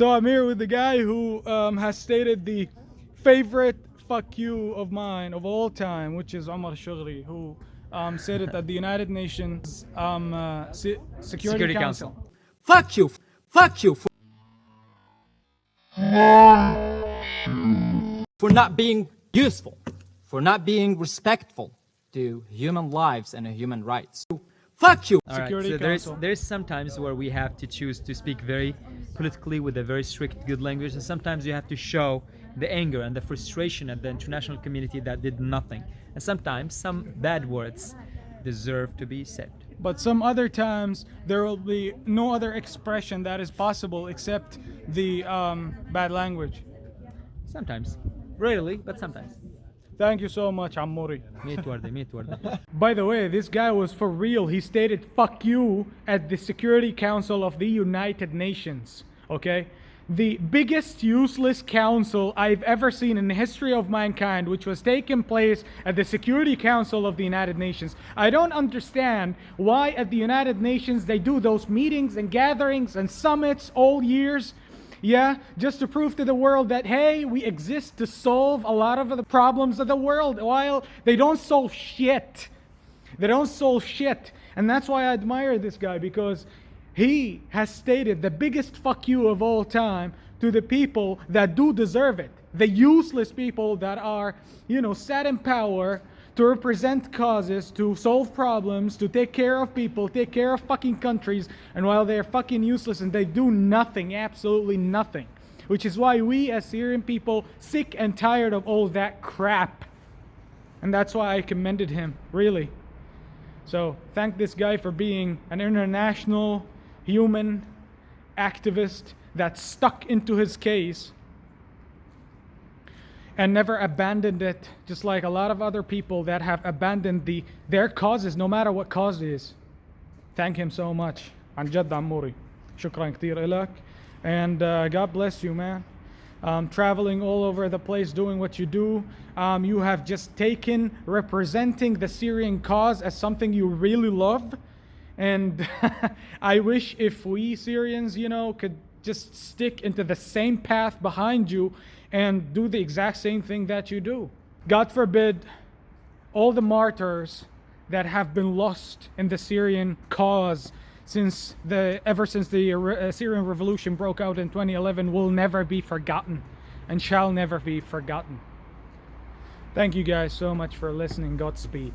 So I'm here with the guy who has stated the favorite fuck you of mine of all time, which is Omar Shugri, who said it at the United Nations Security Council. Fuck you. Fuck you for not being useful, for not being respectful to human lives and human rights. Fuck you. All right, Security so Council. there's sometimes where we have to choose to speak very politically with a very strict good language, and sometimes you have to show the anger and the frustration at the international community that did nothing. And sometimes some bad words deserve to be said. But some other times there will be no other expression that is possible except the bad language. Sometimes. Rarely, but sometimes. Thank you so much, Ammuri. ميت وردة ميت وردة. By the way, this guy was for real. He stated fuck you at the Security Council of the United Nations. Okay? The biggest useless council I've ever seen in the history of mankind, which was taking place at the Security Council of the United Nations. I don't understand why at the United Nations they do those meetings and gatherings and summits all years. Yeah, just to prove to the world that, hey, we exist to solve a lot of the problems of the world, while they don't solve shit. They don't solve shit. And that's why I admire this guy, because he has stated the biggest fuck you of all time to the people that do deserve it. The useless people that are, sat in power to represent causes, to solve problems, to take care of people, take care of fucking countries, and while they're fucking useless and they do nothing, absolutely nothing. Which is why we as Syrian people sick and tired of all that crap. And that's why I commended him, really. So thank this guy for being an international human activist that stuck into his case and never abandoned it, just like a lot of other people that have abandoned their causes, no matter what cause it is. Thank him so much. عن جد عموري. شكرا كتير إلك. And God bless you, man. Traveling all over the place, doing what you do. You have just taken representing the Syrian cause as something you really love. And I wish if we Syrians, could just stick into the same path behind you and do the exact same thing that you do. God forbid all the martyrs that have been lost in the Syrian cause ever since the Syrian revolution broke out in 2011 will never be forgotten and shall never be forgotten. Thank you guys so much for listening. Godspeed.